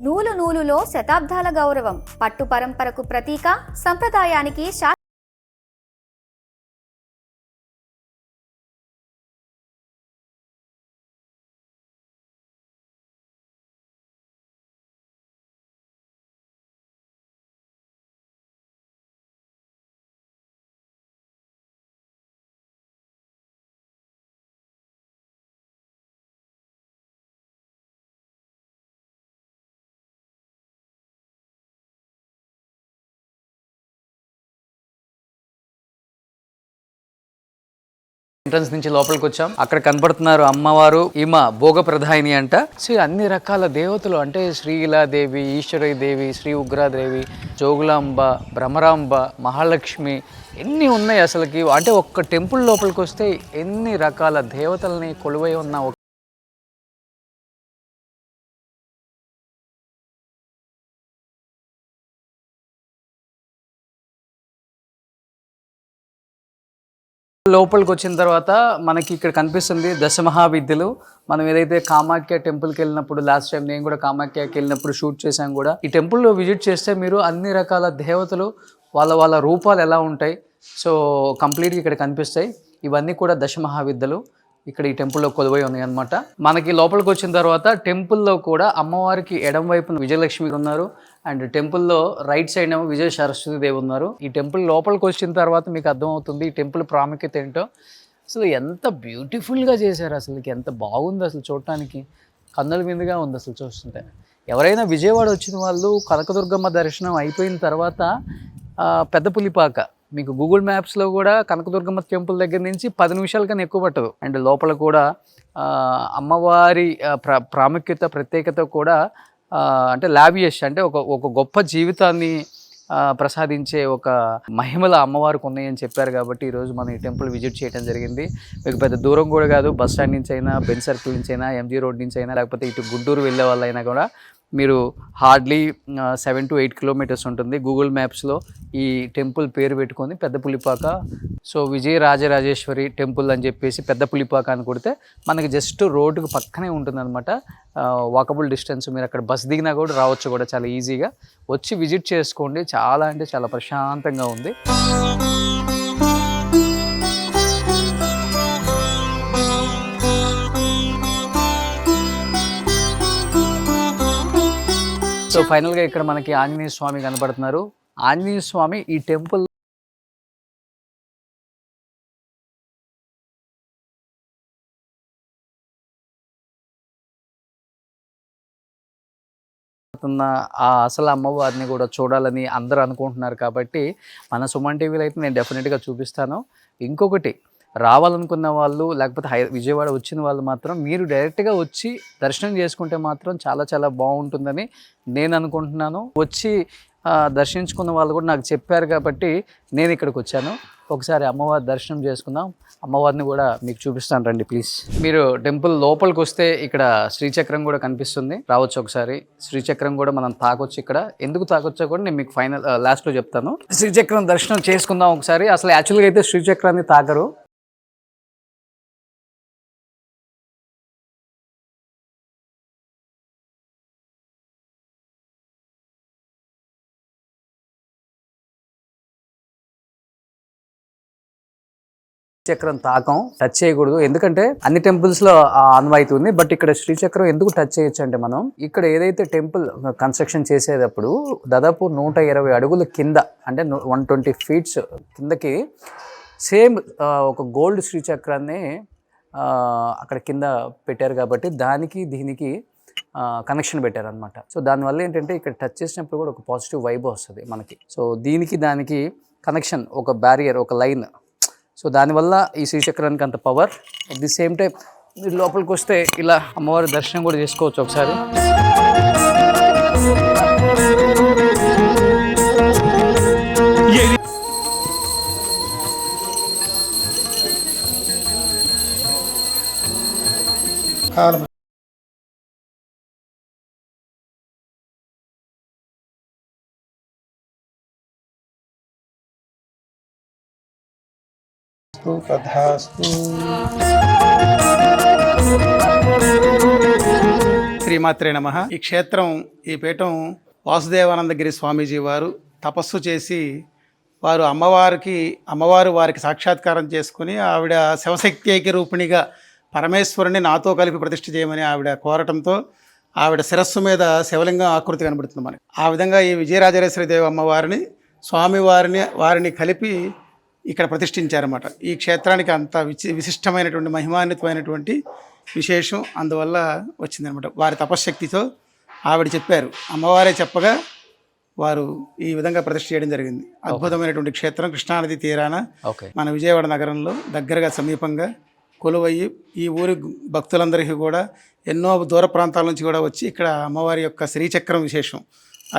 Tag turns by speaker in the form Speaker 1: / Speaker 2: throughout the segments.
Speaker 1: నూలు నూలులో శతాబ్దాల గౌరవం, పట్టు పరంపరకు ప్రతీక, సంప్రదాయానికి
Speaker 2: ఎంట్రన్స్ నుంచి లోపలికి వచ్చాం. అక్కడ కనపడుతున్నారు అమ్మవారు, ఈమె భోగ ప్రధాయిని అంట. సో అన్ని రకాల దేవతలు అంటే శ్రీలాదేవి, ఈశ్వరీదేవి, శ్రీ ఉగ్రాదేవి, జోగులాంబ, భ్రమరాంబ, మహాలక్ష్మి ఎన్ని ఉన్నాయి అసలుకి. అంటే ఒక్క టెంపుల్ లోపలికి వస్తే ఎన్ని రకాల దేవతల్ని కొలువై ఉన్న లోపలికి వచ్చిన తర్వాత మనకి ఇక్కడ కనిపిస్తుంది దశమహావిద్యలు. మనం ఏదైతే కామాఖ్య టెంపుల్కి వెళ్ళినప్పుడు, లాస్ట్ టైం నేను కూడా కామాఖ్యకి వెళ్ళినప్పుడు షూట్ చేశాం కూడా. ఈ టెంపుల్లో విజిట్ చేస్తే మీరు అన్ని రకాల దేవతలు వాళ్ళ రూపాలు ఎలా ఉంటాయి సో కంప్లీట్గా ఇక్కడ కనిపిస్తాయి. ఇవన్నీ కూడా దశమహావిద్యలు ఇక్కడ ఈ టెంపుల్లో కొలువై ఉన్నాయి అనమాట. మనకి లోపలికి వచ్చిన తర్వాత టెంపుల్లో కూడా అమ్మవారికి ఎడం వైపున విజయలక్ష్మి ఉన్నారు, అండ్ టెంపుల్లో రైట్ సైడ్ ఏమో విజయ సరస్వతి దేవి ఉన్నారు. ఈ టెంపుల్ లోపలికి వచ్చిన తర్వాత మీకు అర్థమవుతుంది ఈ టెంపుల్ ప్రాముఖ్యత ఏంటో. అసలు ఎంత బ్యూటిఫుల్గా చేశారు, అసలుకి ఎంత బాగుంది అసలు చూడటానికి, కన్నుల మీదుగా ఉంది అసలు చూస్తుంటే. ఎవరైనా విజయవాడ వచ్చిన వాళ్ళు కనకదుర్గమ్మ దర్శనం అయిపోయిన తర్వాత పెద్ద పులిపాక మీకు గూగుల్ మ్యాప్స్లో కూడా కనకదుర్గమ్మ టెంపుల్ దగ్గర నుంచి 10 నిమిషాల కన్నా ఎక్కువ పట్టదు. అండ్ లోపల కూడా అమ్మవారి ప్రాముఖ్యత ప్రత్యేకత కూడా అంటే లావియస్ అంటే ఒక గొప్ప జీవితాన్ని ప్రసాదించే ఒక మహిమల అమ్మవారికి ఉన్నాయని చెప్పారు. కాబట్టి ఈరోజు మనం ఈ టెంపుల్ విజిట్ చేయడం జరిగింది. మీకు పెద్ద దూరం కూడా కాదు, బస్ స్టాండ్ నుంచి అయినా, బెంజ్ సర్కిల్ నుంచి అయినా, ఎంజీ రోడ్ నుంచి అయినా, లేకపోతే ఇటు గుంటూరు వెళ్ళే వాళ్ళైనా కూడా మీరు హార్డ్లీ 7 to 8 కిలోమీటర్స్ ఉంటుంది. గూగుల్ మ్యాప్స్లో ఈ టెంపుల్ పేరు పెట్టుకొని పెద్ద పులిపాక, సో విజయ రాజరాజేశ్వరి టెంపుల్ అని చెప్పేసి పెద్ద పులిపాక అని కొడితే మనకి జస్ట్ రోడ్డుకు పక్కనే ఉంటుంది అనమాట. Walkable distance. మీరు అక్కడ బస్ దిగినా కూడా రావచ్చు కూడా చాలా ఈజీగా. వచ్చి విజిట్ చేసుకోండి, చాలా అంటే చాలా ప్రశాంతంగా ఉంది. సో ఫైనల్గా ఇక్కడ మనకి ఆంజనేయ స్వామి కనపడుతున్నారు. ఆంజనేయ స్వామి ఈ టెంపుల్ అసలు అమ్మవారిని కూడా చూడాలని అందరూ అనుకుంటున్నారు. కాబట్టి మన సుమన్ టీవీలో అయితే నేను డెఫినెట్గా చూపిస్తాను. ఇంకొకటి, రావాలనుకున్న వాళ్ళు లేకపోతే విజయవాడ వచ్చిన వాళ్ళు మాత్రం మీరు డైరెక్ట్గా వచ్చి దర్శనం చేసుకుంటే మాత్రం చాలా చాలా బాగుంటుందని నేను అనుకుంటున్నాను. వచ్చి దర్శించుకున్న వాళ్ళు కూడా నాకు చెప్పారు కాబట్టి నేను ఇక్కడికి వచ్చాను. ఒకసారి అమ్మవారి దర్శనం చేసుకుందాం. అమ్మవారిని కూడా మీకు చూపిస్తాను, రండి ప్లీజ్. మీరు టెంపుల్ లోపలికి వస్తే ఇక్కడ శ్రీచక్రం కూడా కనిపిస్తుంది, రావచ్చు ఒకసారి. శ్రీచక్రం కూడా మనం తాకొచ్చు. ఇక్కడ ఎందుకు తాకొచ్చో కూడా నేను మీకు ఫైనల్ లాస్ట్లో చెప్తాను. శ్రీచక్రం దర్శనం చేసుకుందాం ఒకసారి. అసలు యాక్చువల్గా అయితే శ్రీచక్రాన్ని తాకరు. చక్రం తాకం, టచ్ చేయకూడదు. ఎందుకంటే అన్ని టెంపుల్స్ లో ఆనవాయితీ ఉంది, బట్ ఇక్కడ శ్రీచక్రం ఎందుకు టచ్ చేయొచ్చు అంటే, మనం ఇక్కడ ఏదైతే టెంపుల్ కన్స్ట్రక్షన్ చేసేటప్పుడు దాదాపు 120 అడుగుల కింద అంటే 120 ఫీట్స్ కిందకి సేమ్ ఒక గోల్డ్ శ్రీచక్రాన్ని అక్కడ కింద పెట్టారు. కాబట్టి దానికి దీనికి కనెక్షన్ పెట్టారనమాట. సో దానివల్ల ఏంటంటే ఇక్కడ టచ్ చేసినప్పుడు కూడా ఒక పాజిటివ్ వైబ్ వస్తుంది మనకి. సో దీనికి దానికి కనెక్షన్, ఒక బ్యారియర్, ఒక లైన్. సో దానివల్ల ఈ శ్రీచక్రానికి అంత power. At the same time మీరు లోపలికి వస్తే ఇలా అమ్మవారి దర్శనం కూడా చేసుకోవచ్చు ఒకసారి. తథాస్తు.
Speaker 3: శ్రీమాత్రే నమః. ఈ క్షేత్రం, ఈ పీఠం వాసుదేవానందగిరి స్వామీజీ వారు తపస్సు చేసి వారు అమ్మవారు వారికి సాక్షాత్కారం చేసుకుని ఆవిడ శివశక్తి రూపిణిగా పరమేశ్వరుని నాతో కలిపి ప్రతిష్ఠ చేయమని ఆవిడ కోరటంతో ఆవిడ శిరస్సు మీద శివలింగం ఆకృతి కనబడుతుంది మనకి. ఆ విధంగా ఈ విజయరాజరాజేశ్వరి దేవి అమ్మవారిని వారిని కలిపి ఇక్కడ ప్రతిష్ఠించారన్నమాట. ఈ క్షేత్రానికి అంత విశిష్టమైనటువంటి మహిమాన్వితమైనటువంటి విశేషం అందువల్ల వచ్చిందనమాట. వారి తపశ్శక్తితో ఆవిడ చెప్పారు, అమ్మవారే చెప్పగా వారు ఈ విధంగా ప్రతిష్ఠ చేయడం జరిగింది. అద్భుతమైనటువంటి క్షేత్రం కృష్ణానది తీరాన మన విజయవాడ నగరంలో దగ్గరగా సమీపంగా కొలువయ్యి ఈ ఊరి భక్తులందరికీ కూడా ఎన్నో దూర ప్రాంతాల నుంచి కూడా వచ్చి ఇక్కడ అమ్మవారి యొక్క శ్రీచక్రం విశేషం,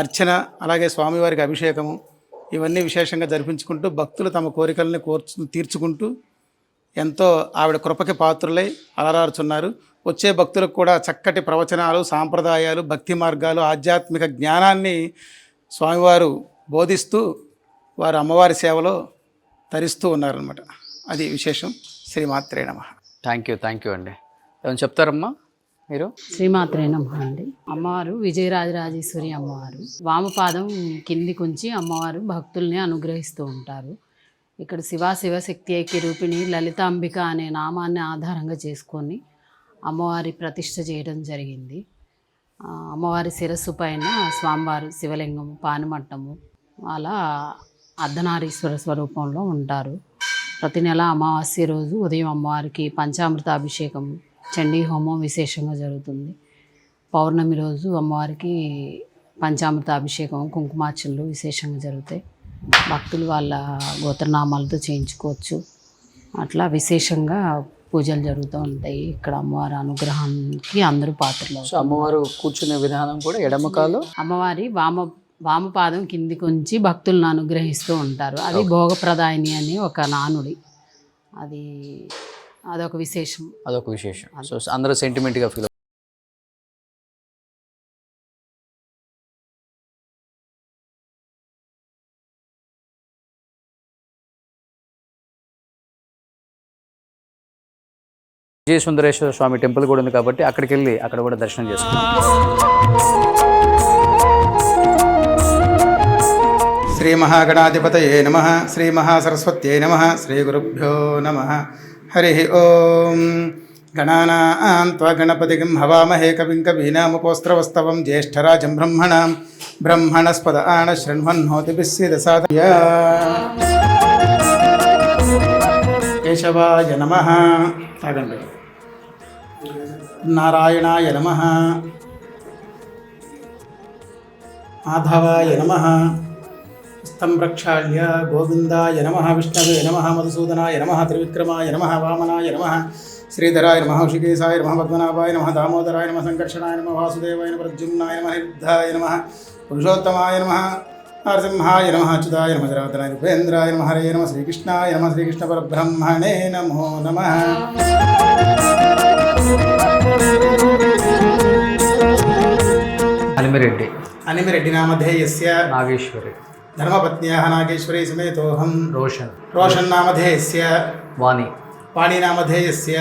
Speaker 3: అర్చన, అలాగే స్వామివారికి అభిషేకము ఇవన్నీ విశేషంగా జరిపించుకుంటూ భక్తులు తమ కోరికల్ని తీర్చుకుంటూ ఎంతో ఆవిడ కృపకి పాత్రులై అలరారుచున్నారు. వచ్చే భక్తులకు కూడా చక్కటి ప్రవచనాలు, సాంప్రదాయాలు, భక్తి మార్గాలు, ఆధ్యాత్మిక జ్ఞానాన్ని స్వామివారు బోధిస్తూ వారు అమ్మవారి సేవలో తరిస్తూ ఉన్నారనమాట. అది విశేషం. శ్రీమాత్రే నమః.
Speaker 2: థ్యాంక్ యూ అండి. ఏమైనా చెప్తారమ్మా మీరు?
Speaker 4: శ్రీమాత్రే నమః అండి. అమ్మవారు విజయరాజరాజేశ్వరి అమ్మవారు. వామపాదం కిందికి ఉంచి అమ్మవారు భక్తుల్ని అనుగ్రహిస్తూ ఉంటారు. ఇక్కడ శివశక్తి ఐక్య రూపిణి లలితాంబిక అనే నామాన్ని ఆధారంగా చేసుకొని అమ్మవారి ప్రతిష్ఠ చేయడం జరిగింది. అమ్మవారి శిరస్సు పైన స్వామివారు శివలింగము, పానమట్టము అలా అర్ధనారీశ్వర స్వరూపంలో ఉంటారు. ప్రతి నెల అమావాస్య రోజు ఉదయం అమ్మవారికి పంచామృత అభిషేకం, చండీ హోమం విశేషంగా జరుగుతుంది. పౌర్ణమి రోజు అమ్మవారికి పంచామృత అభిషేకం, కుంకుమార్చనలు విశేషంగా జరుగుతాయి. భక్తులు వాళ్ళ గోత్రనామాలతో చేయించుకోవచ్చు. అట్లా విశేషంగా పూజలు జరుగుతూ ఉంటాయి. ఇక్కడ అమ్మవారి అనుగ్రహానికి అందరూ పాత్రలు.
Speaker 2: అమ్మవారు కూర్చునే విధానం కూడా ఎడమకాలు
Speaker 4: అమ్మవారి వామపాదం కిందికి ఉంచి భక్తులను అనుగ్రహిస్తూ ఉంటారు. అది భోగప్రదాయిని అని ఒక నానుడి. అదొక విశేషం.
Speaker 2: సో అందరూ సెంటిమెంట్గా ఫీల్. విజయ సుందరేశ్వర స్వామి టెంపుల్ కూడా ఉంది కాబట్టి అక్కడికి వెళ్ళి అక్కడ కూడా దర్శనం చేసుకుంటాం.
Speaker 3: శ్రీ మహాగణాధిపతయే నమః. శ్రీ మహాసరస్వత్యై నమః. శ్రీ గురుభ్యో నమః. హరి ఓం. గణానాం త్వా గణపతిం హవామహే కవిం కవీనాముపస్త్రవస్తవం జ్యేష్ఠరాజం బ్రహ్మణస్పద ఆన శృణ్వన్నోతిభిः సిదసాదయ. కేశవాయ నమః. తాగండి. నారాయణాయ నమః. మాధవాయ నమః. స్థం ప్రక్షాళ్య గోవిందాయ నమః. విష్ణవే నమః. మధుసూదనాయ నమః. త్రివిక్రమాయ నమః. వామనాయ నమః. శ్రీధరాయ నమః. హృషికేశాయ నమః. పద్మనాభాయ నమః. దామోదరాయ నమః. సంకర్షణాయ నమః. వాసుదేవాయ నమః. ప్రద్యుమ్నాయ నమః. నిరుద్ధాయ నమః. పురుషోత్తమాయ నమః. నరసింహాయ నమః. అచ్యుతాయ నమః. జనార్దనాయ ఉపేంద్రాయ నమః. హరే నమః. శ్రీకృష్ణాయ నమః. శ్రీకృష్ణ పరబ్రహ్మణే నమో నమః. అనిమిరెడ్డి నామధేయస్య
Speaker 2: నాగేశ్వరి
Speaker 3: ధర్మపత్న్యాః నాగేశ్వరీ సమేతోహం. రోషన్ నామధేయస్య వాణి నామధేయస్య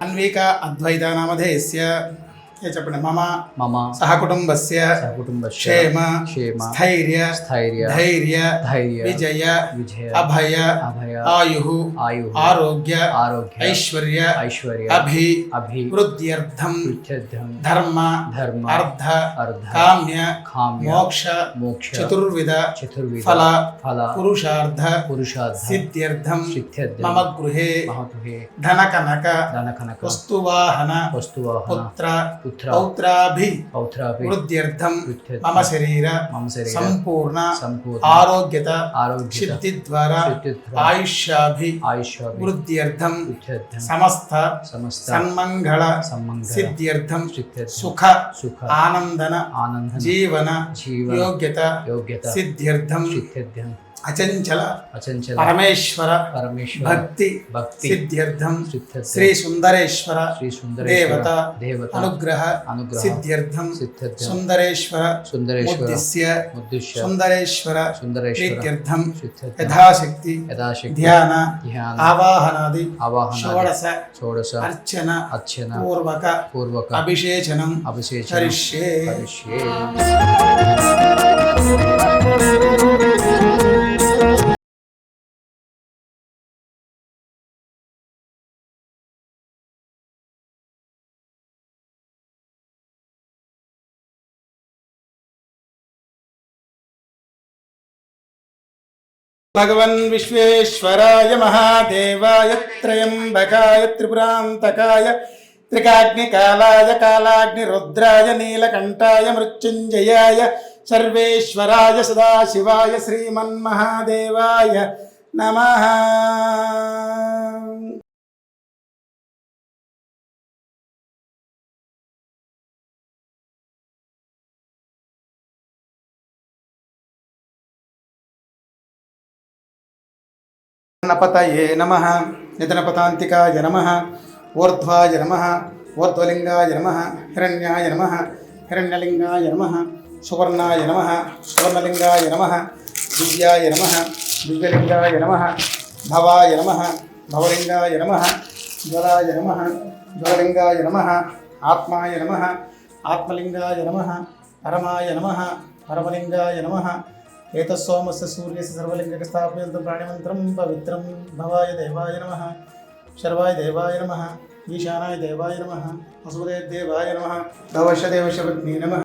Speaker 3: అన్విక అద్వైత నామధేయస్య. చెప్పండి. మమ సహకుటుంబస్య క్షేమ స్థైర్య ధైర్య విజయ అభయ ఆయు ఆరోగ్య ఐశ్వర్య అభివృద్ధ్యర్థం ధర్మ అర్థ కామ్య మోక్ష చతుర్విధ ఫల పురుషార్థ సిద్ధ్యర్థం మమ గృహే ధనకనక వస్తువాహన పుత్ర పౌత్రాభి వృద్ధ్యర్థం మమ శరీర సంపూర్ణ ఆరోగ్యత సిద్ధి ద్వారా ఆయుష్యాభి వృద్ధ్యర్థం సమస్త సన్మంగళ సిద్ధ్యర్థం సుఖ ఆనందన జీవన యోగ్యత సిద్ధ్యర్థం అచంచల
Speaker 2: అచంచల
Speaker 3: పరమేశ్వర
Speaker 2: పరమేశ్వర
Speaker 3: భక్తి
Speaker 2: భక్తి
Speaker 3: సిద్ధ్యర్థం
Speaker 2: సిద్ధ్యర్థం
Speaker 3: శ్రీ సుందరేశ్వర
Speaker 2: శ్రీ సుందరేశ్వర
Speaker 3: దేవత
Speaker 2: దేవత
Speaker 3: అనుగ్రహ
Speaker 2: అనుగ్రహ
Speaker 3: సిద్ధ్యర్థం
Speaker 2: సిద్ధ్యర్థం
Speaker 3: సుందరేశ్వర
Speaker 2: సుందరేశ్వర
Speaker 3: ఉద్దిశ్య
Speaker 2: ఉద్దిశ్య
Speaker 3: సుందరేశ్వర
Speaker 2: సుందరేశ్వర
Speaker 3: ప్రీత్యర్థం
Speaker 2: సిద్ధ్యర్థం
Speaker 3: యథాశక్తి
Speaker 2: యథాశక్తి
Speaker 3: ధ్యాన
Speaker 2: ధ్యాన
Speaker 3: ఆవాహనాది
Speaker 2: ఆవాహనాది
Speaker 3: షోడశ
Speaker 2: షోడశ
Speaker 3: అర్చన
Speaker 2: అర్చన
Speaker 3: పూర్వక
Speaker 2: పూర్వక
Speaker 3: అభిషేచనం
Speaker 2: అభిషేచనం
Speaker 3: కరిష్యే
Speaker 2: కరిష్యే.
Speaker 3: భగవన్ విశ్వేశ్వరాయ మహాదేవాయ త్రయంబకాయ త్రిపురాంతకాయ త్రికాగ్నికాలాయ కాలాగ్నిరుద్రాయ నీలకంఠాయ మృత్యుంజయాయ సర్వేశ్వరాయ సదాశివాయ శ్రీమన్మహాదేవాయ నమః. నిధనపతయే నమః నిధనపతాంతికాయ నమః ఊర్ధ్వాయ నమః ఊర్ధ్వలింగాయ నమః హిరణ్యాయ నమః హిరణ్యలింగాయ నమః సువర్ణాయ నమః సువర్ణలింగాయ నమః దివ్యాయ నమః దివ్యలింగాయ నమః భవాయ నమః భవలింగాయ నమః జ్వలాయ నమః జ్వలలింగాయ నమః ఆత్మాయ నమః ఆత్మలింగాయ నమః పరమాయ నమః పరమలింగాయ నమః ఏతస్సోమస్య సూర్యస్య సర్వలింగక స్థాపయంతం ప్రాణిమంత్రం పవిత్రం భవాయ దేవాయ నమః శర్వాయ దేవాయ నమః ఈశానాయ దేవాయ నమః వసుదేవ దేవాయ నమః భవశ దేవశ పత్ని నమః.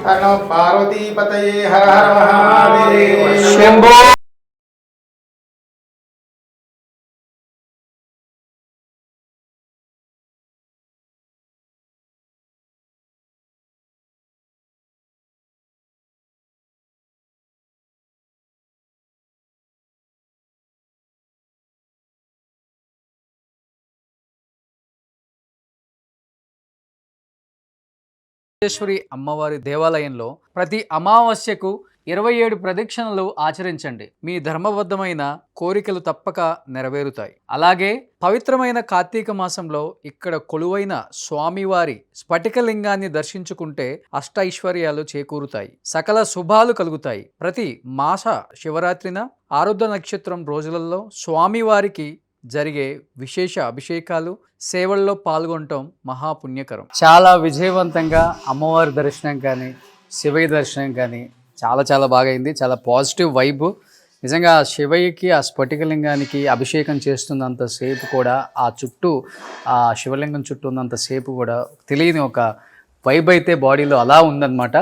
Speaker 3: హర పార్వతీపతయే హర హర మహాదేవ శంభో.
Speaker 2: రాజేశ్వరి అమ్మవారి దేవాలయంలో ప్రతి అమావాస్యకు 27 ప్రదక్షిణలు ఆచరించండి. మీ ధర్మబద్ధమైన కోరికలు తప్పక నెరవేరుతాయి. అలాగే పవిత్రమైన కార్తీక మాసంలో ఇక్కడ కొలువైన స్వామివారి స్ఫటికలింగాన్ని దర్శించుకుంటే అష్టైశ్వర్యాలు చేకూరుతాయి, సకల శుభాలు కలుగుతాయి. ప్రతి మాస శివరాత్రిన ఆరుద్ర నక్షత్రం రోజులలో స్వామివారికి జరిగే విశేష అభిషేకాలు సేవల్లో పాల్గొనటం మహాపుణ్యకరం. చాలా విజయవంతంగా అమ్మవారి దర్శనం కానీ శివయ్య దర్శనం కానీ చాలా బాగా అయింది. చాలా పాజిటివ్ వైబ్. నిజంగా శివయ్యకి ఆ స్ఫటికలింగానికి అభిషేకం చేస్తున్నంతసేపు కూడా ఆ చుట్టూ ఆ శివలింగం చుట్టూ ఉన్నంతసేపు కూడా తెలియని ఒక వైబ్ అయితే బాడీలో అలా ఉందన్నమాట.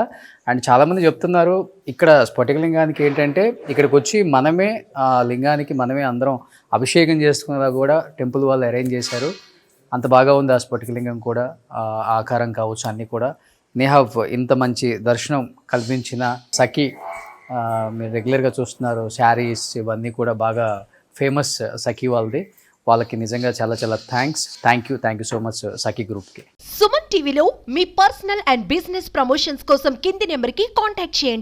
Speaker 2: అండ్ చాలామంది చెప్తున్నారు ఇక్కడ స్ఫటికలింగానికి ఏంటంటే ఇక్కడికి వచ్చి మనమే ఆ లింగానికి మనమే అందరం అభిషేకం చేసుకునేలా కూడా టెంపుల్ వాళ్ళు అరేంజ్ చేశారు. అంత బాగా ఉంది ఆ స్ఫటికలింగం కూడా, ఆకారం కావచ్చు అన్నీ కూడా. నేహావ్ ఇంత మంచి దర్శనం కల్పించిన సఖి, మీరు రెగ్యులర్గా చూస్తున్నారు శారీస్ ఇవన్నీ కూడా బాగా ఫేమస్ సఖి వాళ్ళది. వాళ్ళకి నిజంగా చాలా థ్యాంక్ యూ సో మచ్ సఖి గ్రూప్కి.
Speaker 5: సుమన్ టీవీలో మీ పర్సనల్ అండ్ బిజినెస్ ప్రమోషన్స్ కోసం కింది నెంబర్కి కాంటాక్ట్ చేయండి.